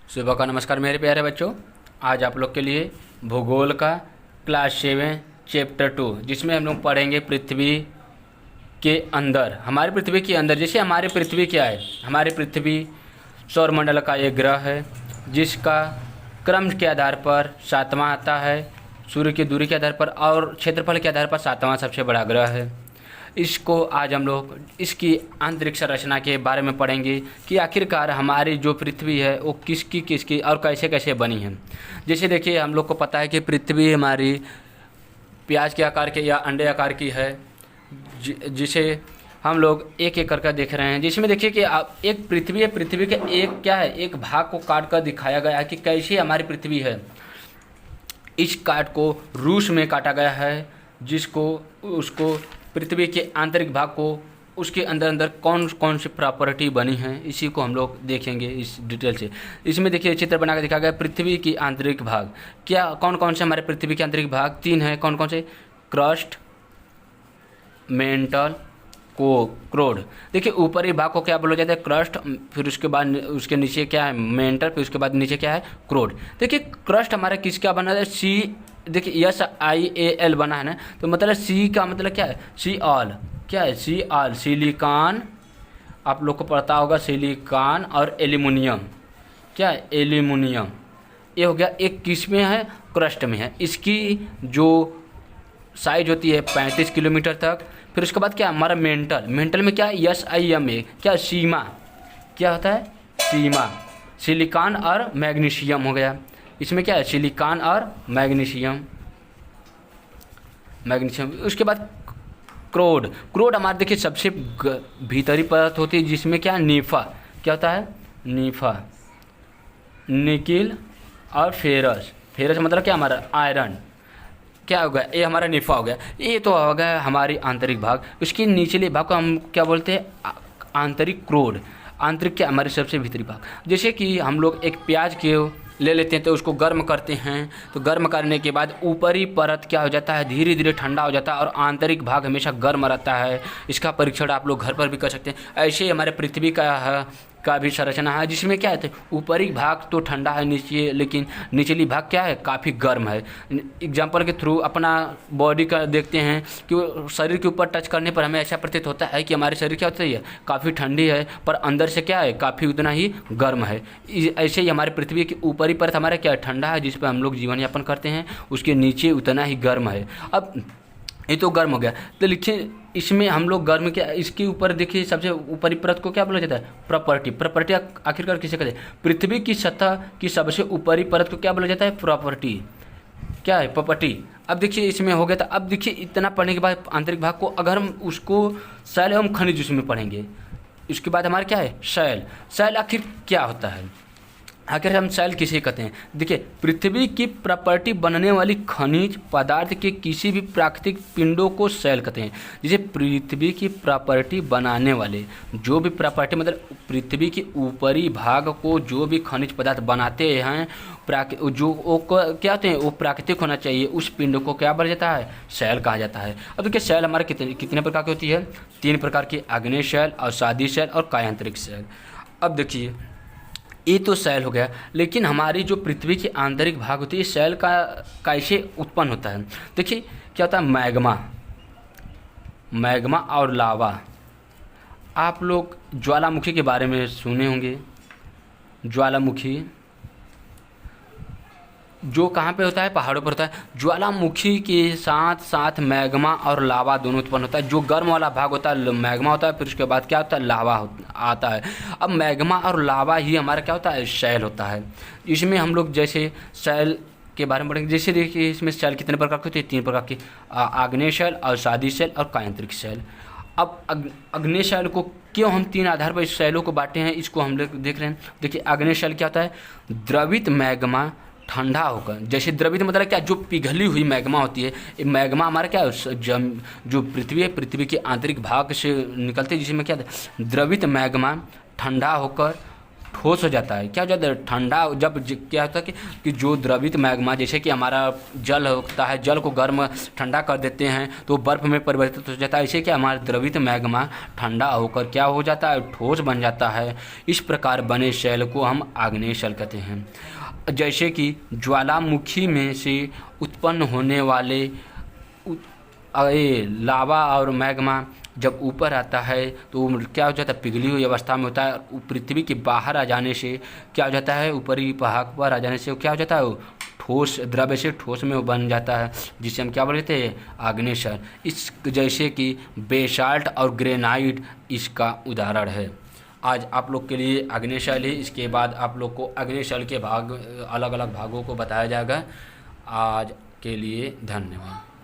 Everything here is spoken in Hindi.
सुबह का नमस्कार मेरे प्यारे बच्चों। आज आप लोग के लिए भूगोल का क्लास 7 चैप्टर 2 जिसमें हम लोग पढ़ेंगे पृथ्वी के अंदर। हमारी पृथ्वी के अंदर जैसे हमारी पृथ्वी क्या है, हमारी पृथ्वी सौरमंडल का एक ग्रह है जिसका क्रम के आधार पर 7वां आता है, सूर्य की दूरी के आधार पर और क्षेत्रफल के आधार पर 7वां सबसे बड़ा ग्रह है। इसको आज हम लोग इसकी अंतरिक्ष संरचना के बारे में पढ़ेंगे कि आखिरकार हमारी जो पृथ्वी है वो किसकी और कैसे कैसे बनी है। जैसे देखिए, हम लोग को पता है कि पृथ्वी हमारी प्याज के आकार के या अंडे आकार की है, जिसे हम लोग एक एक करके देख रहे हैं। जिसमें देखिए कि एक पृथ्वी है, पृथ्वी के एक क्या है, एक भाग को काट कर दिखाया गया है कि कैसे हमारी पृथ्वी है। इस काट को रूस में काटा गया है, जिसको उसको पृथ्वी के आंतरिक भाग को उसके अंदर अंदर कौन कौन सी प्रॉपर्टी बनी है, इसी को हम लोग देखेंगे इस डिटेल से। इसमें देखिए चित्र बना कर दिखाया गया पृथ्वी की आंतरिक भाग। क्या कौन कौन से हमारे पृथ्वी के आंतरिक भाग 3 हैं। कौन कौन से? क्रस्ट, मेंटल, क्रोड। देखिए ऊपरी भाग को क्या बोला जाता है? क्रस्ट। फिर उसके बाद उसके नीचे क्या है? मेंटल। फिर उसके बाद नीचे क्या है? क्रोड। देखिए क्रस्ट हमारा किसका बना है? सी। देखिए SIAL बना है ना, तो मतलब सी का मतलब क्या है? See all. क्या है? See all. सिलिकॉन, आप लोग को पता होगा, सिलिकॉन और एल्यूमिनियम। क्या है? एल्यूमिनियम। ये हो गया। एक किस में है? क्रस्ट में है। इसकी जो साइज होती है 35 किलोमीटर तक। फिर उसके बाद क्या हमारा मेंटल। मेंटल में क्या? SIMA। क्या? सीमा। क्या होता है? सीमा। सिलिकॉन और मैग्नीशियम हो गया। इसमें क्या है? सिलिकॉन और मैग्नीशियम। उसके बाद क्रोड। क्रोड हमारे देखिए सबसे भीतरी परत होती है, जिसमें क्या? नीफा। क्या होता है? नीफा। निकिल और फेरस। फेरस मतलब क्या? हमारा आयरन। क्या हो गया? ये हमारा निफा हो गया। ये तो हो गया हमारी आंतरिक भाग। उसके निचले भाग को हम क्या बोलते हैं? आंतरिक क्रोड। आंतरिक क्या? हमारे सबसे भीतरी भाग। जैसे कि हम लोग एक प्याज के ले लेते हैं तो उसको गर्म करते हैं, तो गर्म करने के बाद ऊपरी परत क्या हो जाता है? धीरे धीरे ठंडा हो जाता है और आंतरिक भाग हमेशा गर्म रहता है। इसका परीक्षण आप लोग घर पर भी कर सकते हैं। ऐसे ही हमारे पृथ्वी का भी संरचना है, जिसमें क्या है? ऊपरी भाग तो ठंडा है नीचे, लेकिन निचली भाग क्या है? काफ़ी गर्म है। एग्जाम्पल के थ्रू अपना बॉडी का देखते हैं कि शरीर के ऊपर टच करने पर हमें ऐसा प्रतीत होता है कि हमारे शरीर क्या होती है? काफ़ी ठंडी है, पर अंदर से क्या है? काफ़ी उतना ही गर्म है। ऐसे ही हमारे पृथ्वी की ऊपरी परत हमारा क्या है? ठंडा है, जिस पर हम लोग जीवन यापन करते हैं। उसके नीचे उतना ही गर्म है। अब ये तो गर्म हो गया, तो लिखिए इसमें हम लोग गर्म क्या, इसके ऊपर देखिए सबसे ऊपरी परत को क्या बोला जाता है? प्रॉपर्टी। प्रॉपर्टी आखिरकार किसे कहते हैं? पृथ्वी की सतह की सबसे ऊपरी परत को क्या बोला जाता है? प्रॉपर्टी। क्या है? प्रॉपर्टी। अब देखिए इसमें हो गया था। अब देखिए इतना पढ़ने के बाद आंतरिक भाग को अगर हम उसको शैल एवं खनिज उसमें पढ़ेंगे, उसके बाद हमारा क्या है? शैल। शैल आखिर क्या होता है? आखिर हम शैल किसे कहते हैं? देखिए पृथ्वी की प्रॉपर्टी बनने वाली खनिज पदार्थ के किसी भी प्राकृतिक पिंडों को शैल कहते हैं। जैसे पृथ्वी की प्रॉपर्टी बनाने वाले जो भी प्रॉपर्टी मतलब पृथ्वी के ऊपरी भाग को जो भी खनिज पदार्थ बनाते हैं, जो वो क्या होते हैं? वो प्राकृतिक होना चाहिए। उस पिंड को क्या बोला जाता है? शैल कहा जाता है। अब देखिए शैल हमारे कितने प्रकार की होती है? 3 प्रकार की, आग्नेय शैल, अवसादी शैल और कायांतरिक शैल। अब देखिए ये तो शैल हो गया, लेकिन हमारी जो पृथ्वी की आंतरिक भाग होती है शैल का कैसे उत्पन्न होता है? देखिए क्या होता है? मैग्मा और लावा। आप लोग ज्वालामुखी के बारे में सुने होंगे। ज्वालामुखी जो कहाँ पे होता है? पहाड़ों पर होता है। ज्वालामुखी के साथ साथ मैग्मा और लावा दोनों उत्पन्न होता है। जो गर्म वाला भाग होता है मैग्मा होता है, फिर उसके बाद क्या होता है? लावा आता है। अब मैग्मा और लावा ही हमारा क्या होता है? शैल होता है। इसमें हम लोग जैसे शैल के बारे में पढ़ेंगे। जैसे देखिए इसमें शैल कितने प्रकार की होती है? 3 प्रकार की, आग्नेय शैल, अवसादी शैल और कायांतरिक शैल। अब आग्नेय शैल को क्यों हम 3 आधार पर इस शैलों को बांटे हैं, इसको हम लोग देख रहे हैं। देखिए आग्नेय शैल क्या होता है? द्रवित मैग्मा ठंडा होकर, जैसे द्रवित मतलब क्या? जो पिघली हुई मैग्मा होती है। ये मैग्मा हमारा क्या है? जो पृथ्वी है, पृथ्वी के आंतरिक भाग से निकलते हैं, जिसमें क्या है? द्रवित मैग्मा ठंडा होकर ठोस हो जाता है। क्या हो जाता है? ठंडा जब क्या होता है कि जो द्रवित मैग्मा, जैसे कि हमारा जल होता है, जल को गर्म ठंडा कर देते हैं तो बर्फ़ में परिवर्तित हो जाता है। इसे क्या, हमारा द्रवित मैग्मा ठंडा होकर क्या हो जाता है? ठोस बन जाता है। इस प्रकार बने शैल को हम आग्नेय शैल कहते हैं। जैसे कि ज्वालामुखी में से उत्पन्न होने वाले लावा और मैग्मा जब ऊपर आता है तो क्या हो जाता है? पिघली हुई अवस्था में होता है। पृथ्वी के बाहर आ जाने से क्या हो जाता है? ऊपरी भाग पर आ जाने से क्या हो जाता है? ठोस द्रव्य से ठोस में वो बन जाता है, जिसे हम क्या बोलते हैं? आग्नेय शैल। इस जैसे कि बेसाल्ट और ग्रेनाइट इसका उदाहरण है। आज आप लोग के लिए आग्नेय शैल है, इसके बाद आप लोग को आग्नेय शैल के भाग अलग अलग भागों को बताया जाएगा। आज के लिए धन्यवाद।